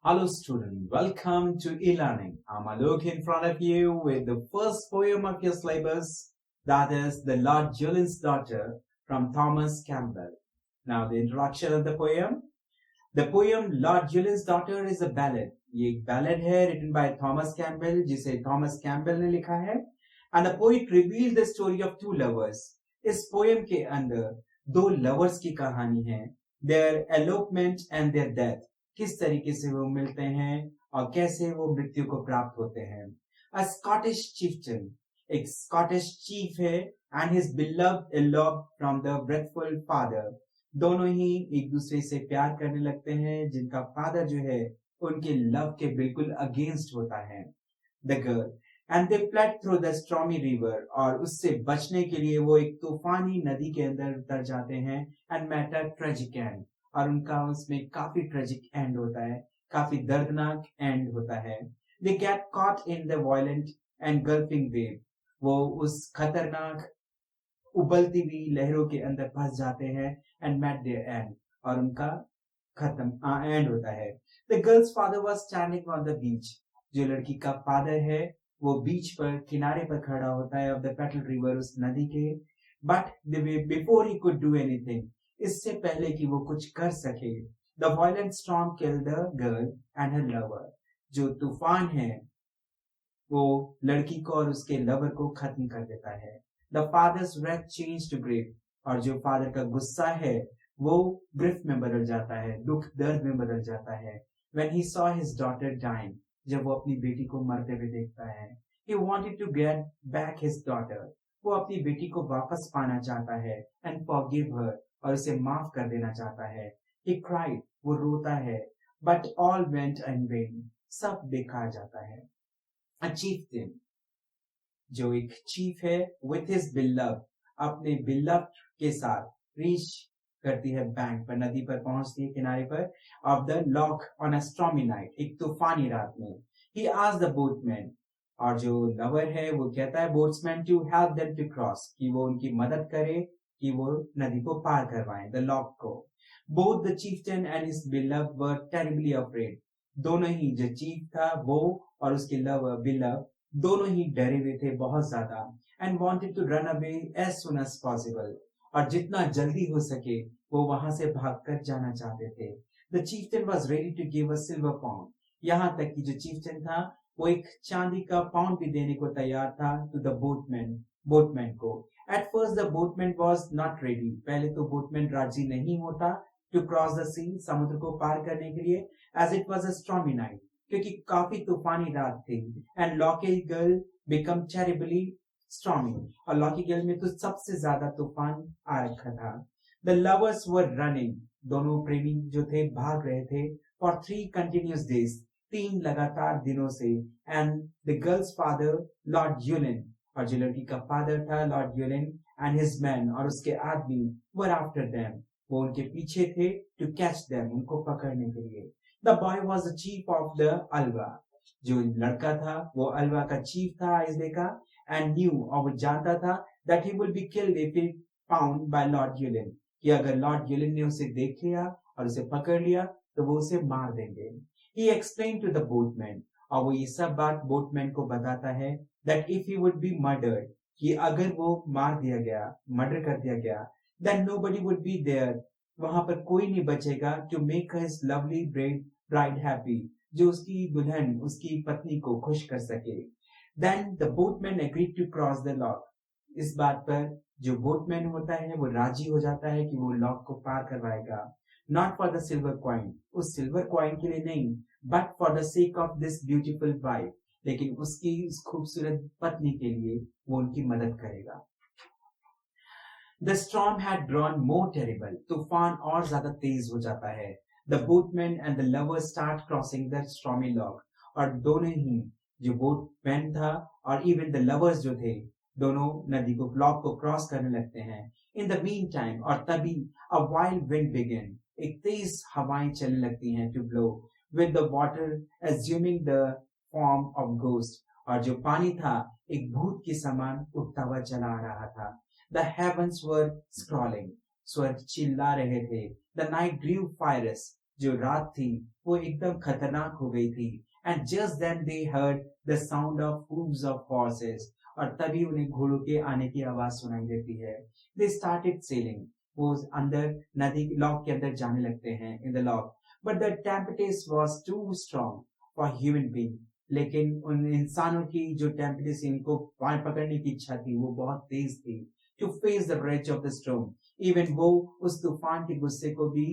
Hello student, welcome to e-learning. I'm Alok in front of you with the first poem of your syllabus, that is The Lord Julian's Daughter from Thomas Campbell. Now the introduction of the poem. The poem Lord Julian's Daughter is a ballad. ये एक ballad है written by Thomas Campbell, जिसे Thomas Campbell ने लिखा है. And the poet revealed the story of two lovers. इस poem के अंदर दो lovers की कहानी है. Their elopement and their death. किस तरीके से वो मिलते हैं और कैसे वो मृत्यु को प्राप्त होते हैं. A Scottish chieftain, एक Scottish chief है, and his beloved eloped from the wrathful father. दोनों ही एक दूसरे से प्यार करने लगते हैं, जिनका फादर जो है उनके लव के बिल्कुल अगेंस्ट होता है. The girl, and they fled through the stormy river, और उससे बचने के लिए वो एक तूफानी नदी के अंदर उतर जाते हैं. And met a tragic end, और उनका उसमें काफी ट्रेजिक एंड होता है, काफी दर्दनाक एंड होता है. They get caught in the violent engulfing wave, वो उस खतरनाक उबलती हुई लहरों के अंदर फंस जाते हैं. And met their end, और उनका खत्म एंड होता है. The girl's father was standing on the beach, जो लड़की का फादर है वो बीच पर किनारे पर खड़ा होता है of the Petal River, उस नदी के. But before he could do anything, इससे पहले कि वो कुछ कर सके, the violent storm killed the girl and her lover. जो तूफान है वो लड़की को और उसके लवर को खत्म कर देता है. The father's wrath changed to grief, और जो फादर का गुस्सा है वो ग्रिफ में बदल जाता है, दुख दर्द में बदल जाता है. When he saw his daughter dying, जब वो अपनी बेटी को मरते हुए देखता है. He wanted to get back his daughter, वो अपनी बेटी को वापस पाना चाहता है. And forgive her, और उसे माफ कर देना चाहता है. He cried, वो रोता है. But all went in vain, सब बेकार जाता है. A chieftain, जो एक चीफ है, with his beloved, अपने beloved के साथ reach करती है बैंक पर, नदी पर पहुंचती है किनारे पर, of the loch on a stormy night, एक तूफानी रात में. He asked the boatman, और जो लवर है वो कहता है बोट्समैन to help them to cross, कि वो उनकी मदद करे कि वो नदी को पार करवाएं, the loch को. Both the chieftain and his beloved were terribly afraid. दोनों ही, जो चीफ था वो और उसके लवर beloved, दोनों ही डरे हुए थे बहुत ज्यादा. And wanted to run away as soon as possible, और जितना जल्दी हो सके वो वहां से भागकर जाना चाहते थे. The chieftain was ready to give a silver pound, यहाँ तक कि जो chieftain था वो एक चांदी का पाउंड भी देने को तैयार था to the boatman को. At first the boatman was not ready, पहले तो boatman राजी नहीं होता to cross the sea, समुद्र को पार करने के लिए, as it was a stormy night, क्योंकि काफी तूफानी रात थी. And Locky Girl become terribly stormy, और लॉकी गर्ल में तो सबसे ज्यादा तूफान आ रखा था. The lovers were running, दोनों प्रेमी जो थे भाग रहे थे, for 3 continuous days, 3 लगातार दिनों से. And the girl's father, Lord Julian, और जो लड़की का फादर था Lord Yulin, and his men, और उसके आदमी, were after them, वो उनके पीछे थे to catch them, उनको पकड़ने के लिए. The boy was the chief of the Alva, जो लड़का था वो अल्वा का चीफ था आइसबे का. And knew, और वो जानता था that he will be killed if he found by Lord Yulin, कि अगर लॉर्ड यूलिन ने उसे देख लिया और उसे पकड़ लिया तो वो उसे मार देंगे. He explained to the boatman, और वो ये सब बात बोटमैन को बताता है that if he would be murdered, कि अगर वो मार दिया गया, मर्डर कर दिया गया, then nobody would be there, वहां पर कोई नहीं बचेगा to make his lovely bride happy, जो उसकी दुल्हन, उसकी पत्नी को खुश कर सके. Then the boatman agreed to cross the loch. इस बात पर जो बोटमैन होता है वो राजी हो जाता है कि वो लॉक को पार करवाएगा. Not for the silver coin, उस सिल्वर कॉइन के लिए नहीं, but for the sake of this beautiful wife, लेकिन उसकी इस खूबसूरत पत्नी के लिए वो उनकी मदद करेगा. The storm had grown more terrible, तूफान और ज्यादा तेज हो जाता है. The boatman and the lovers start crossing the stormy loch, और दोनों ही, जो बोटमैन था और even the lovers जो थे, दोनों नदी को लॉक को क्रॉस करने लगते हैं. In the meantime, और तभी a wild wind began, एक तेज हवाएं चलने लगती हैं to blow, with the water assuming the form of ghost, और जो पानी था एक भूत के समान उठता हुआ चला आ रहा था. The heavens were scrolling. स्वर्ग चिल्ला रहे थे. The night grew fierce. जो रात थी वो एकदम खतरनाक हो गई थी. And just then they heard the sound of hooves of horses. और तभी उन्हें घोड़ों के आने की आवाज सुनाई देती है. They started sailing. वो अंदर नदी लॉक के अंदर जाने लगते हैं in the lock. But the tempest was too strong for human being. लेकिन उन इंसानों की जो टेम्पलेस इनको पकड़ने की इच्छा थी वो बहुत तेज थी. To face the rage of the storm. Even वो उस तूफान के गुस्से को भी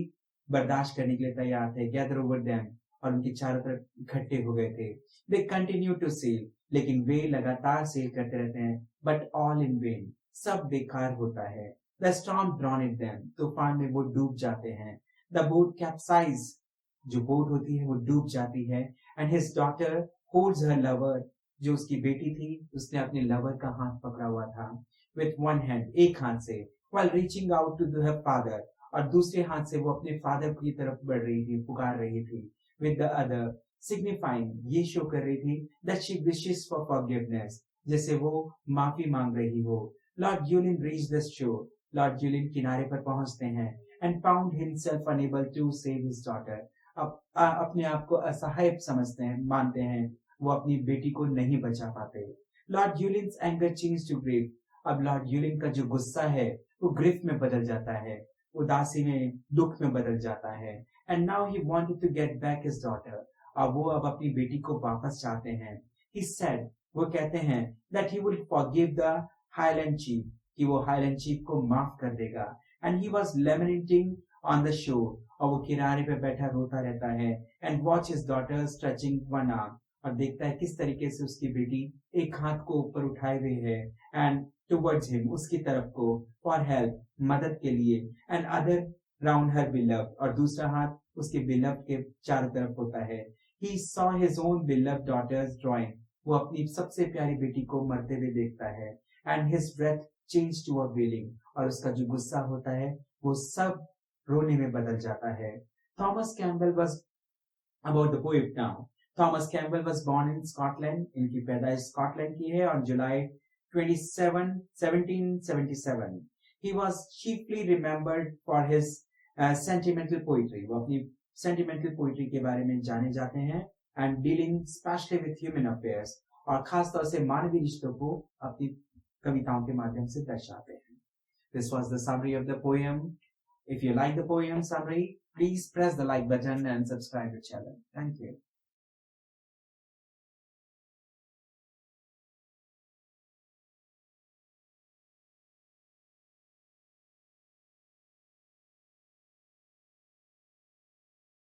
बर्दाश्त करने के लिए तैयार थे. Gather over them. और उनके चारों तरफ इकट्ठे हो गए थे. They continue to sail. लेकिन वे लगातार सेल करते रहते हैं. But all in vain. सब बेकार होता है. The storm drowned them. तूफान में वो डूब जाते हैं. The boat capsize. जो बोट होती है वो डूब जाती है. And his daughter holds her lover. जो उसकी बेटी थी उसने अपने लवर का हाथ पकड़ा हुआ था. with one hand. एक हाथ से. while reaching out to her father. और दूसरे हाथ से वो अपने फादर की तरफ बढ़ रही थी, पुकार रही थी. with the other. signifying. ये शो कर रही थी that she wishes for forgiveness. जैसे वो माफी मांग रही हो. Lord Yulin reached the shore. Lord Yulin किनारे पर पहुंचते हैं. and found himself unable to save his daughter. अपने आप को असहाय समझते हैं, मानते हैं वो अपनी बेटी को नहीं बचा पाते. Lord Ulin's anger change to grief. अब लॉर्ड यूलिन का जो गुस्सा है वो ग्रीफ में बदल जाता है, उदासी में, दुख में बदल जाता है. And now he wanted to get back his daughter. अब वो अपनी बेटी को वापस चाहते हैं. He said. वो कहते हैं that he will forgive the highland chief. कि वो हाईलैंड चीफ को माफ कर देगा. And he was lamenting on the shore. और वो किनारे पे बैठा रोता रहता है. And watch his daughter stretching one arm. और देखता है किस तरीके से उसकी बेटी एक हाथ को ऊपर उठाए हुए है. And towards him. उसकी तरफ को. For help. मदद के लिए. And other round her beloved. और दूसरा हाथ उसके बिलव्ड के चारों तरफ होता है. He saw his own beloved daughter's drowning. वो अपनी सबसे प्यारी बेटी को मरते हुए देखता है. And his breath change to a wailing. और उसका जो गुस्सा होता है वो सब रोने में बदल जाता है. Thomas Campbell was about the poet now. Thomas Campbell was born in Scotland. इनकी पैदाइश स्कॉटलैंड की है on July 27, 1777. He was chiefly remembered for his sentimental poetry. वो अपनी sentimental poetry के बारे में जाने जाते हैं and dealing especially with human affairs. और खास तौर से मानवीय रिश्तों को अपनी कविताओं के माध्यम से दर्शाते हैं. This was the summary of the poem. If you like the poem summary, please press the like button and subscribe to the channel. Thank you.